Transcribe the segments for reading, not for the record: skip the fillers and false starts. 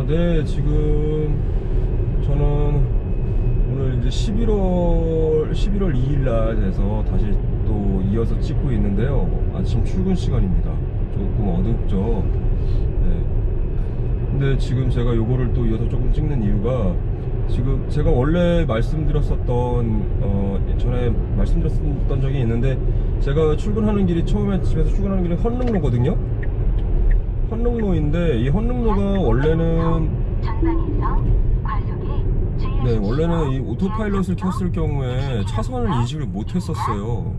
네, 지금 저는 오늘 이제 11월 2일 날 돼서 다시 또 이어서 찍고 있는데요. 아침 출근 시간입니다. 조금 어둡죠. 네. 근데 지금 제가 요거를 또 이어서 조금 찍는 이유가, 지금 제가 원래 전에 말씀드렸던 적이 있는데, 제가 출근하는 길이, 처음에 집에서 출근하는 길이 헌릉로거든요. 헌릉로인데, 이 헌릉로가 원래는 이 오토파일럿을 켰을 경우에 차선을 인식을 못 했었어요.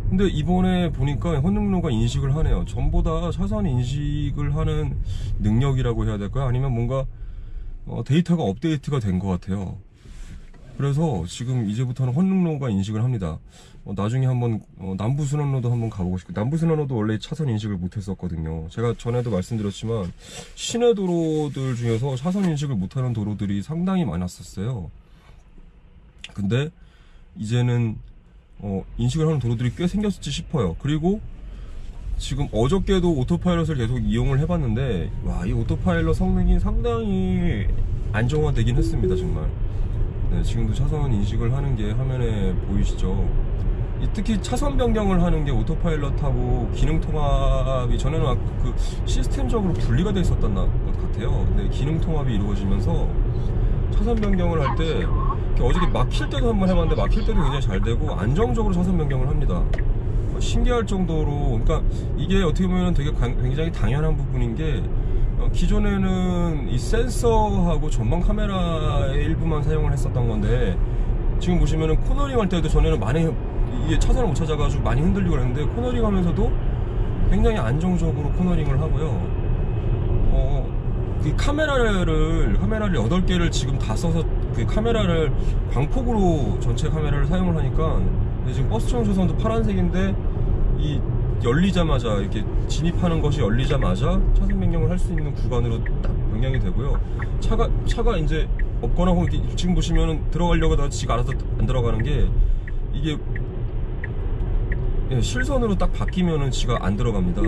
근데 이번에 보니까 헌릉로가 인식을 하네요. 전보다 차선 인식을 하는 능력이라고 해야 될까요? 아니면 뭔가 데이터가 업데이트가 된 것 같아요. 그래서 지금 이제부터는 헌릉로가 인식을 합니다. 나중에 한번 남부순환로도 한번 가보고 싶고, 남부순환로도 원래 차선 인식을 못 했었거든요. 제가 전에도 말씀드렸지만 시내 도로들 중에서 차선 인식을 못하는 도로들이 상당히 많았었어요. 근데 이제는 인식을 하는 도로들이 꽤 생겼을지 싶어요. 그리고 지금 어저께도 오토파일럿을 계속 이용을 해봤는데, 와, 이 오토파일럿 성능이 상당히 안정화되긴 했습니다, 정말. 네, 지금도 차선 인식을 하는 게 화면에 보이시죠? 특히 차선 변경을 하는 게 오토파일럿하고 기능 통합이 전에는 그 시스템적으로 분리가 돼 있었던 것 같아요. 근데 기능 통합이 이루어지면서 차선 변경을 할 때, 어저께 막힐 때도 한번 해봤는데 막힐 때도 굉장히 잘 되고 안정적으로 차선 변경을 합니다. 신기할 정도로. 그러니까 이게 어떻게 보면 되게 굉장히 당연한 부분인 게, 기존에는 이 센서하고 전방 카메라의 일부만 사용을 했었던 건데, 지금 보시면은 코너링 할 때도 전에는 많이 이게 차선을 못 찾아가지고 많이 흔들리고 그랬는데, 코너링 하면서도 굉장히 안정적으로 코너링을 하고요. 그 카메라를 8개를 지금 다 써서, 그 카메라를 광폭으로 전체 카메라를 사용을 하니까, 지금 버스청 조선도 파란색인데, 이 열리자마자 이렇게 진입하는 것이 열리자마자 차선 변경을 할 수 있는 구간으로 딱 변경이 되고요. 차가 이제 없거나, 혹은 지금 보시면은 들어가려고 하다가 지가 알아서 안 들어가는 게, 이게 실선으로 딱 바뀌면은 지가 안 들어갑니다.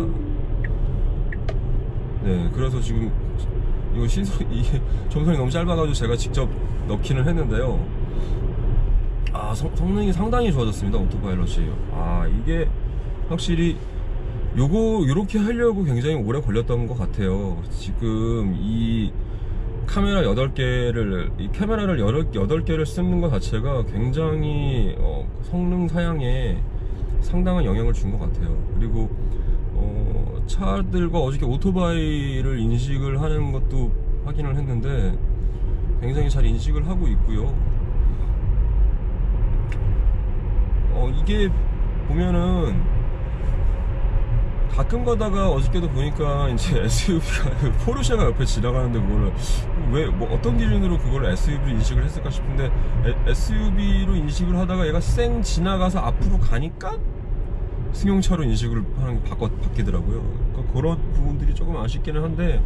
네, 그래서 지금 이게 점선이 너무 짧아가지고 제가 직접 넣기는 했는데요. 성능이 상당히 좋아졌습니다, 오토파일럿이. 이게 확실히 요렇게 하려고 굉장히 오래 걸렸던 것 같아요. 지금 이 카메라를 8개를 쓰는 것 자체가 굉장히 성능 사양에 상당한 영향을 준 것 같아요. 그리고 차들과 어저께 오토바이를 인식을 하는 것도 확인을 했는데 굉장히 잘 인식을 하고 있고요. 이게 보면은 가끔 가다가 어저께도 보니까 이제 SUV가 포르쉐가 옆에 지나가는데, 그거를 어떤 기준으로 그걸 SUV로 인식을 했을까 싶은데, SUV로 인식을 하다가 얘가 지나가서 앞으로 가니까 승용차로 인식을 하는 게 바뀌더라고요. 그러니까 그런 부분들이 조금 아쉽기는 한데,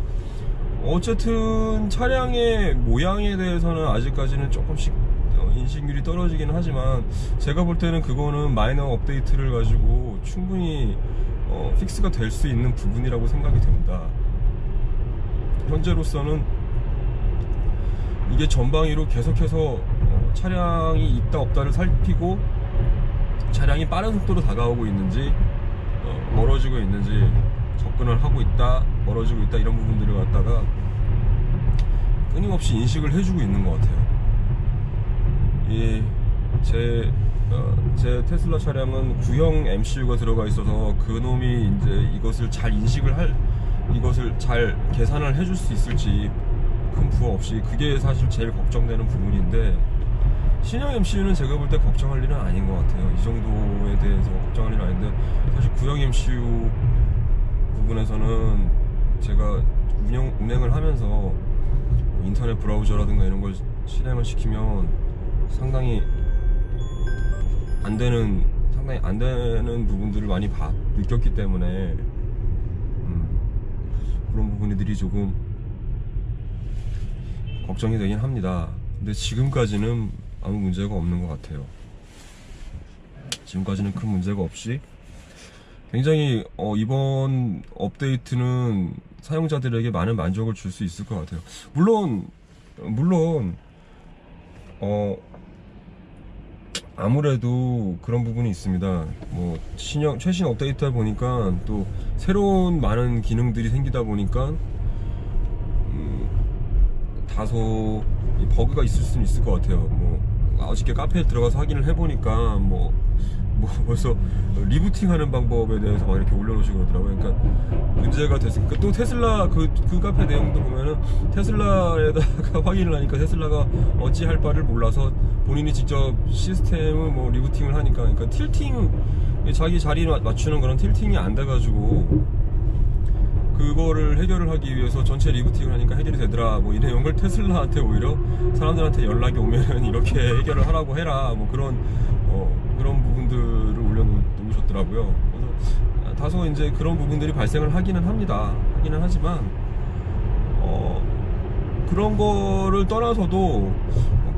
어쨌든 차량의 모양에 대해서는 아직까지는 조금씩 인식률이 떨어지긴 하지만, 제가 볼 때는 그거는 마이너 업데이트를 가지고 충분히 픽스가 될 수 있는 부분이라고 생각이 됩니다. 현재로서는 이게 전방위로 계속해서 차량이 있다 없다를 살피고, 차량이 빠른 속도로 다가오고 있는지, 멀어지고 있는지, 접근을 하고 있다, 멀어지고 있다, 이런 부분들을 갖다가 끊임없이 인식을 해주고 있는 것 같아요. 제 테슬라 차량은 구형 MCU가 들어가 있어서, 그놈이 이제 이것을 잘 이것을 잘 계산을 해줄 수 있을지 큰 부하 없이, 그게 사실 제일 걱정되는 부분인데, 신형 MCU는 제가 볼 때 걱정할 일은 아닌 것 같아요. 이 정도에 대해서 걱정할 일은 아닌데, 사실 구형 MCU 부분에서는 제가 운행을 하면서 인터넷 브라우저라든가 이런 걸 실행을 시키면 상당히 안 되는 부분들을 많이 느꼈기 때문에, 그런 부분들이 조금 걱정이 되긴 합니다. 근데 지금까지는 아무 문제가 없는 것 같아요. 지금까지는 큰 문제가 없이 굉장히 이번 업데이트는 사용자들에게 많은 만족을 줄 수 있을 것 같아요. 물론 아무래도 그런 부분이 있습니다. 뭐 최신 업데이트다 보니까 또 새로운 많은 기능들이 생기다 보니까 다소 버그가 있을 수는 있을 것 같아요. 뭐 어저께 카페에 들어가서 확인을 해보니까 뭐 벌써 리부팅하는 방법에 대해서 막 이렇게 올려놓으시고 그러더라고요. 그러니까 문제가 됐으니까 또 테슬라 그 카페 내용도 보면은 테슬라에다가 확인을 하니까 테슬라가 어찌할 바를 몰라서 본인이 직접 시스템을 뭐 리부팅을 하니까, 그러니까 틸팅, 자기 자리 맞추는 그런 틸팅이 안 돼가지고 그거를 해결을 하기 위해서 전체 리부팅을 하니까 해결이 되더라, 뭐 이 내용을 테슬라한테 오히려 사람들한테 연락이 오면 이렇게 해결을 하라고 해라, 뭐 그런 부분들을 올려놓으셨더라고요. 그래서 다소 이제 그런 부분들이 발생을 하기는 하지만 그런 거를 떠나서도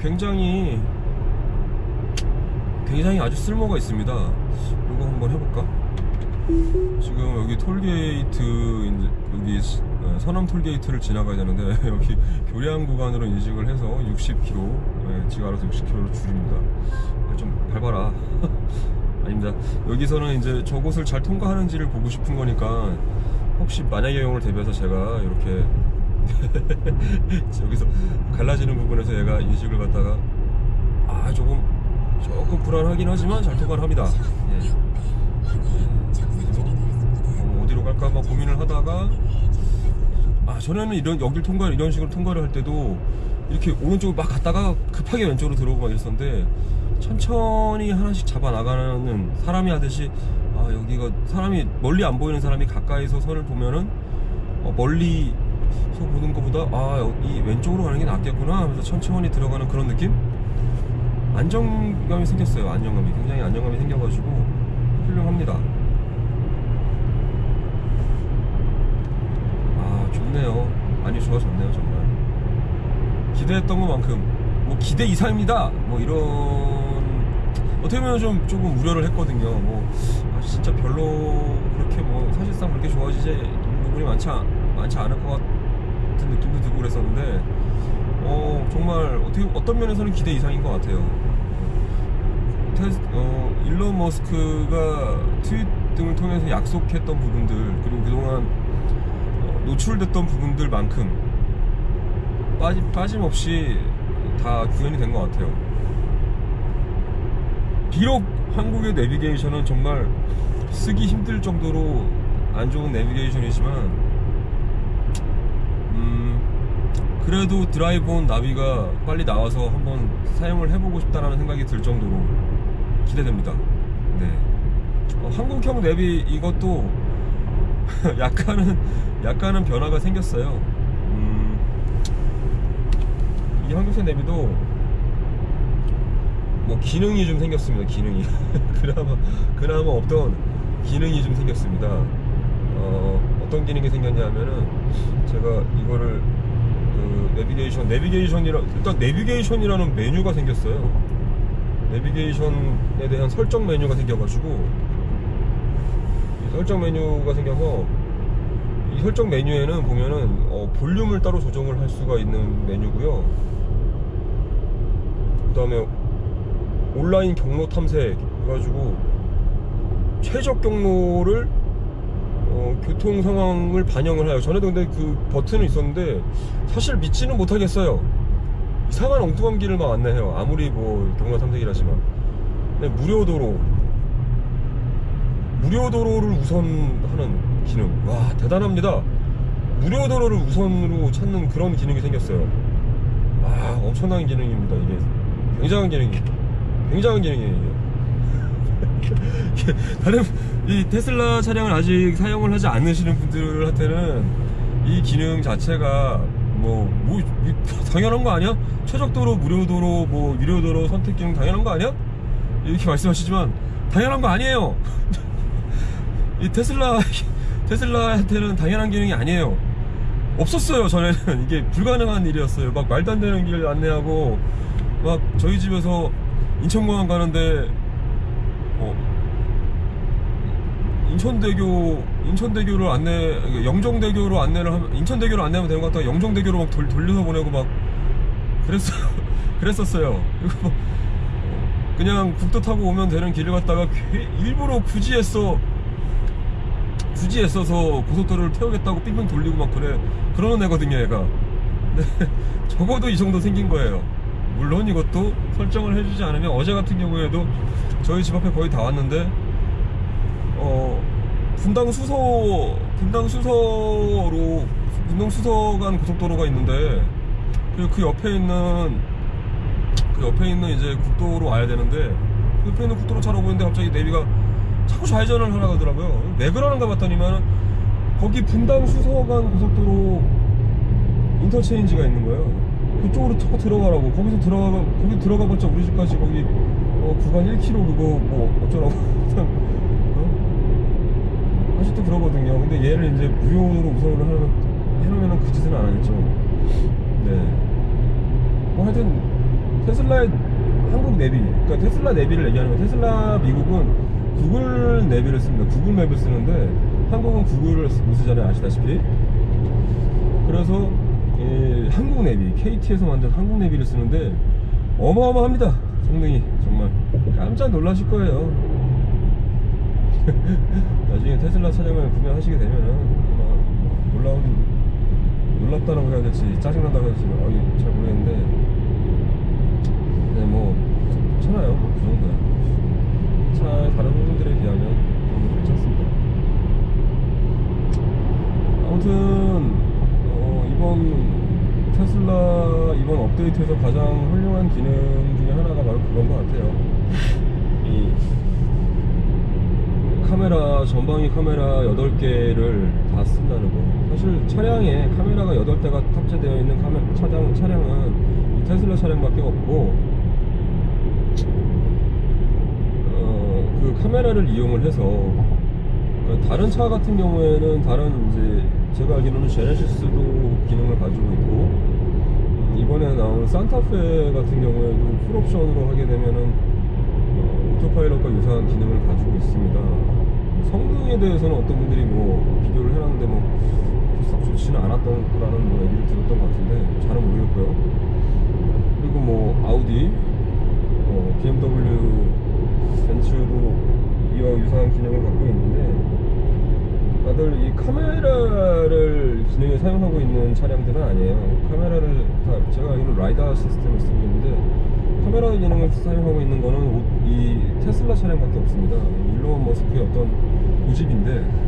굉장히 아주 쓸모가 있습니다. 이거 한번 해볼까? 지금 여기 톨게이트, 여기 서남 톨게이트를 지나가야 되는데 여기 교량 구간으로 인식을 해서 60km, 지가 알아서 60km로 줄입니다. 좀 밟아라. 아닙니다. 여기서는 이제 저곳을 잘 통과하는지를 보고 싶은 거니까, 혹시 만약의 경우를 대비해서 제가 이렇게 여기서 갈라지는 부분에서 얘가 인식을 갖다가 조금 불안하긴 하지만 잘 통과를 합니다. 어디로 갈까 막 고민을 하다가, 전에는 이런 식으로 통과를 할 때도 이렇게 오른쪽으로 막 갔다가 급하게 왼쪽으로 들어오고 막 이랬었는데, 천천히 하나씩 잡아 나가는 사람이 하듯이, 여기가 사람이 멀리 안 보이는 사람이 가까이서 선을 보면은 멀리서 보는 것보다 이 왼쪽으로 가는 게 낫겠구나 하면서 천천히 들어가는 그런 느낌? 안정감이 생겼어요. 굉장히 안정감이 생겨가지고 훌륭합니다. 좋네요. 많이 좋아졌네요, 정말. 기대했던 것만큼, 뭐 기대 이상입니다. 뭐 이런, 어떻게 보면 조금 우려를 했거든요. 뭐 진짜 별로 그렇게 뭐 사실상 그렇게 좋아지지 부분이 많지 않을 것 같은 느낌도 들고 그랬었는데, 정말 어떤 면에서는 기대 이상인 것 같아요. 일론 머스크가 트윗 등을 통해서 약속했던 부분들, 그리고 그동안 노출됐던 부분들만큼 빠짐없이 다 구현이 된 것 같아요. 비록 한국의 내비게이션은 정말 쓰기 힘들 정도로 안 좋은 내비게이션이지만, 그래도 드라이브온 나비가 빨리 나와서 한번 사용을 해보고 싶다라는 생각이 들 정도로 기대됩니다. 네. 한국형 내비 이것도 약간은 변화가 생겼어요. 이 한국형 내비도 뭐 기능이 좀 생겼습니다. 기능이 그나마 없던 기능이 좀 생겼습니다. 어떤 기능이 생겼냐면은, 제가 이거를 일단 내비게이션이라는 메뉴가 생겼어요. 내비게이션에 대한 설정 메뉴가 생겨가지고, 이 설정 메뉴가 생겨서 이 설정 메뉴에는 보면은 볼륨을 따로 조정을 할 수가 있는 메뉴고요. 그 다음에 온라인 경로 탐색 해가지고 최적 경로를 교통 상황을 반영을 해요. 전에도 근데 그 버튼은 있었는데 사실 믿지는 못하겠어요. 이상한 엉뚱한 길을 막 안내해요. 아무리 뭐 경로 탐색이라지만. 근데 무료도로를 우선하는 기능, 와 대단합니다. 무료도로를 우선으로 찾는 그런 기능이 생겼어요. 엄청난 기능입니다. 이게 굉장한 기능이에요. 다른 이 테슬라 차량을 아직 사용을 하지 않으시는 분들한테는 이 기능 자체가 뭐 당연한 거 아니야? 최적도로, 무료도로, 뭐 유료도로 선택 기능 당연한 거 아니야? 이렇게 말씀하시지만 당연한 거 아니에요. 이 테슬라한테는 당연한 기능이 아니에요. 없었어요. 전에는 이게 불가능한 일이었어요. 막 말도 안 되는 길 안내하고, 막 저희 집에서 인천공항 가는데 인천대교를 영종대교로 안내를 하면, 인천대교로 안내하면 되는 것 같다가 영종대교로 막 돌려서 보내고 막 그랬었어요. 그리고 뭐 그냥 국도 타고 오면 되는 길을 갔다가 일부러 굳이 애써서 고속도로를 태우겠다고 삥삥 돌리고 막 그러는 애거든요, 얘가. 근데 적어도 이 정도 생긴 거예요. 물론 이것도 설정을 해주지 않으면, 어제 같은 경우에도 저희 집 앞에 거의 다 왔는데 분당 수서간 고속도로가 있는데 그 옆에 있는 이제 국도로 와야 되는데, 그 옆에 있는 국도로 차로 오는데 갑자기 내비가 자꾸 좌회전을 하라 하더라고요. 왜 그러는가 봤더니만 거기 분당 수서간 고속도로 인터체인지가 있는 거예요. 그쪽으로 자꾸 들어가라고. 거기 들어가봤자 우리 집까지 거기 구간 1km 그거 뭐 어쩌라고. 아직도 그러거든요. 근데 얘를 이제 무료로 우선으로 해놓으면 그 짓은 안 하겠죠. 네. 뭐 하여튼 테슬라의 한국 내비, 그러니까 테슬라 내비를 얘기하는 거, 테슬라 미국은 구글 내비를 씁니다. 구글 맵을 쓰는데 한국은 구글을 못 쓰잖아요, 아시다시피. 그래서 한국 내비, KT에서 만든 한국 내비를 쓰는데 어마어마합니다, 성능이. 정말 깜짝 놀라실 거예요. 나중에 테슬라 차량을 구매하시게 되면은 아마 놀랍다라고 해야 될지 짜증난다고 해야 될지 잘 모르겠는데, 네, 뭐 괜찮아요. 뭐 그 정도야. 차 다른 부분들에 비하면 괜찮습니다. 아무튼 이번 테슬라 이번 업데이트에서 가장 훌륭한 기능 중에 하나가 바로 그건 것 같아요. 이 카메라, 전방위 카메라 8개를 다 쓴다는 거. 사실 차량에 카메라가 8대가 탑재되어 있는 차량은 이 테슬라 차량밖에 없고, 그 카메라를 이용을 해서 다른 차 같은 경우에는 이제 제가 알기로는 제네시스도 기능을 가지고 있고, 이번에 나온 산타페 같은 경우에도 풀옵션으로 하게 되면은 오토파일럿과 유사한 기능을 가지고 있습니다. 성능에 대해서는 어떤 분들이 뭐 비교를 해놨는데 뭐 썩 좋지는 않았다라는 뭐 얘기를 들었던 것 같은데 잘은 모르겠고요. 그리고 뭐 아우디, BMW, 벤츠도 이와 유사한 기능을 갖고 있는데, 다들 이 카메라를 기능에 사용하고 있는 차량들은 아니에요. 카메라를 제가 알기로는 라이다 시스템을 쓰고 있는데, 카메라 기능을 사용하고 있는 거는 이 테슬라 차량밖에 없습니다. 일론 머스크의 어떤 고집인데,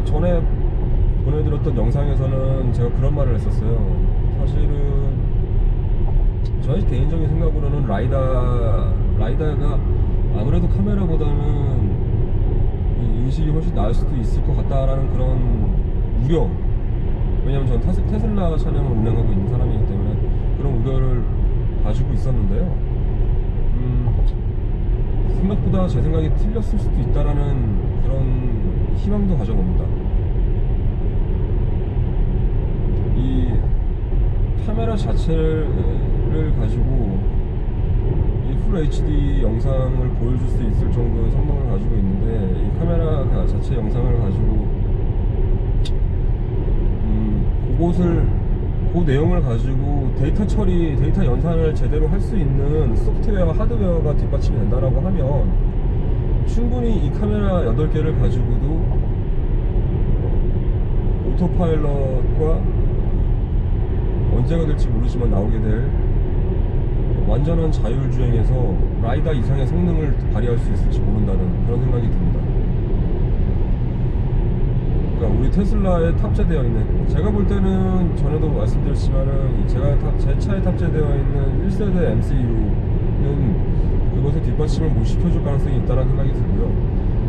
전에 보내드렸던 영상에서는 제가 그런 말을 했었어요. 사실은 저의 개인적인 생각으로는 라이다가 아무래도 카메라보다는 인식이 훨씬 나을 수도 있을 것 같다라는 그런 우려. 왜냐면 전 테슬라 차량을 운행하고 있는 사람이기 때문에 그런 우려를 가지고 있었는데요. 생각보다 제 생각이 틀렸을 수도 있다라는 그런 희망도 가져봅니다. 이 카메라 자체를 가지고 이 풀 HD 영상을 보여줄 수 있을 정도의 성능을 가지고 있는데, 이 카메라 자체 영상을 가지고 그 내용을 가지고 데이터 연산을 제대로 할 수 있는 소프트웨어와 하드웨어가 뒷받침이 된다라고 하면 충분히 이 카메라 8개를 가지고도 오토파일럿과 언제가 될지 모르지만 나오게 될 완전한 자율주행에서 라이다 이상의 성능을 발휘할 수 있을지 모른다는 그런 생각이 듭니다. 그러니까 우리 테슬라에 탑재되어 있는, 제가 볼 때는 전에도 말씀드렸지만은 제 차에 탑재되어 있는 1세대 MCU는 그것의 뒷받침을 못 시켜줄 가능성이 있다는 생각이 들고요.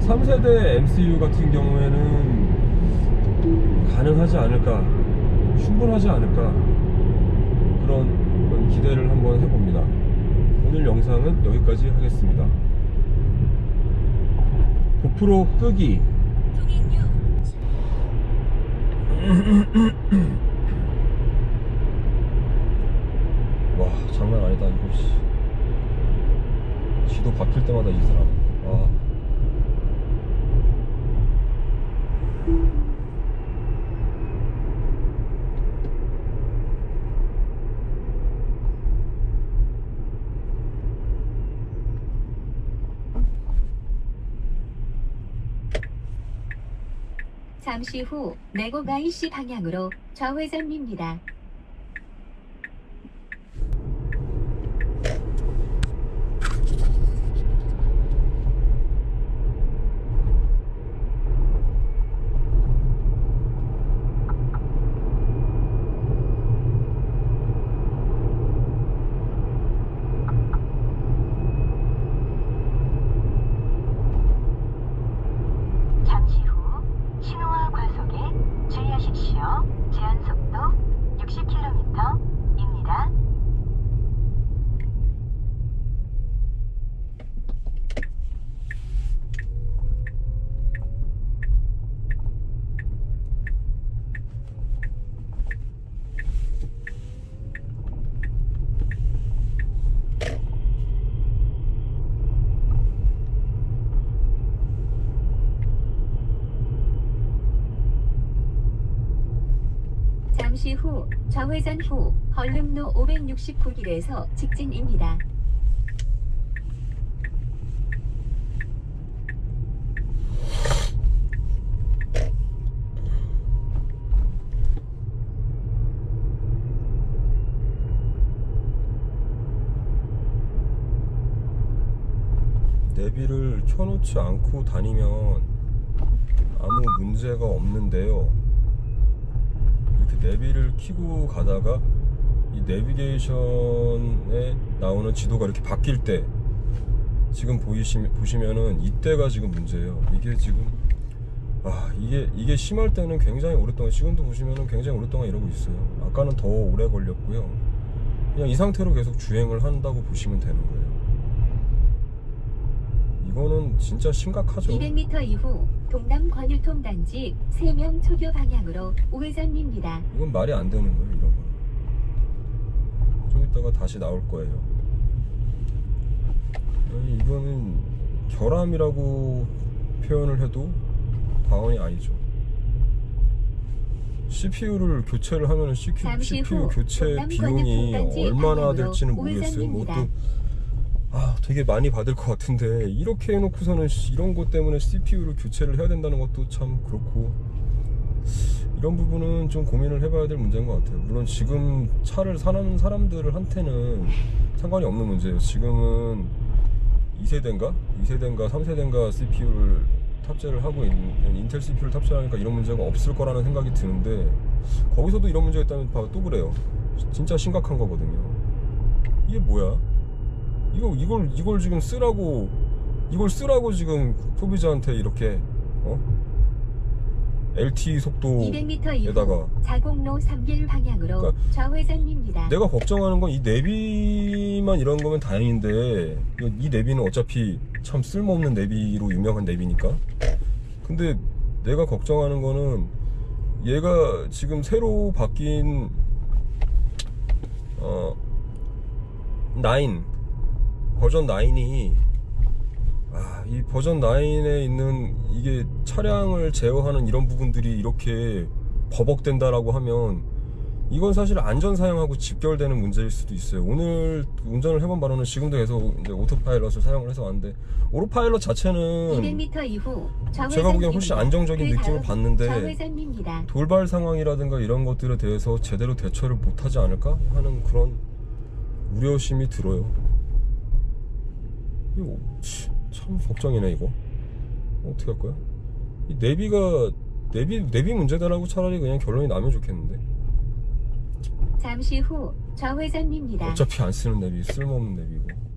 3세대 MCU 같은 경우에는 가능하지 않을까, 충분하지 않을까, 그런 기대를 한번 해봅니다. 오늘 영상은 여기까지 하겠습니다. 고프로 끄기. 와, 장난 아니다 이거. 구도 바뀔 때마다 이 사람. 아. 잠시 후 내고가이시 방향으로 좌회전입니다. 잠시 후 신호와 과속에 주의하십시오. 제한 속도 60km입니다. 잠시 후 좌회전 후 걸릉로 569길에서 직진입니다. 내비를 켜놓지 않고 다니면 아무 문제가 없는데요. 이렇게 내비를 켜고 가다가 이 내비게이션에 나오는 지도가 이렇게 바뀔 때 지금 보시면은 이때가 지금 문제예요. 이게 지금 이게 심할 때는 굉장히 오랫동안, 지금도 보시면은 굉장히 오랫동안 이러고 있어요. 아까는 더 오래 걸렸고요. 그냥 이 상태로 계속 주행을 한다고 보시면 되는 거예요. 이거는 진짜 심각하죠. 200m 이후 동남 관유통 단지 세명 초교 방향으로 우회전입니다. 이건 말이 안 되는 거예요, 이런 거는. 좀 이따가 다시 나올 거예요. 이거는 결함이라고 표현을 해도 과언이 아니죠. CPU를 교체를 하면 CPU 교체 비용이 얼마나 될지는 모르겠어요. 뭐 또 되게 많이 받을 것 같은데 이렇게 해놓고서는 이런 것 때문에 CPU를 교체를 해야 된다는 것도 참 그렇고, 이런 부분은 좀 고민을 해봐야 될 문제인 것 같아요. 물론 지금 차를 사는 사람들한테는 상관이 없는 문제예요. 지금은 2세대인가 3세대인가 CPU를 탑재를 하고 있는, 인텔 CPU를 탑재하니까 이런 문제가 없을 거라는 생각이 드는데, 거기서도 이런 문제가 있다면 또 그래요. 진짜 심각한 거거든요. 이게 뭐야? 이걸 지금 쓰라고 지금 소비자한테 이렇게 LTE 속도에다가 200m 이후 자곡로 3길 방향으로 그러니까 좌회전입니다. 내가 걱정하는 건 이 내비만 이런 거면 다행인데, 이 내비는 어차피 참 쓸모없는 내비로 유명한 내비니까. 근데 내가 걱정하는 거는 얘가 지금 새로 바뀐 9 버전 9이 이 버전 9에 있는 이게 차량을 제어하는 이런 부분들이 이렇게 버벅된다라고 하면 이건 사실 안전 사양하고 직결되는 문제일 수도 있어요. 오늘 운전을 해본 바로는 지금도 계속 이제 오토파일럿을 사용을 해서 왔는데, 오토파일럿 자체는 200m 이후 제가 보기엔 훨씬 안정적인 느낌을 받는데 좌회전입니다. 돌발 상황이라든가 이런 것들에 대해서 제대로 대처를 못하지 않을까 하는 그런 우려심이 들어요. 이거 참 걱정이네. 이거 어떻게 할 거야? 이 내비 문제다라고 차라리 그냥 결론이 나면 좋겠는데. 잠시 후 좌회전입니다. 어차피 안 쓰는 내비, 쓸모없는 내비고.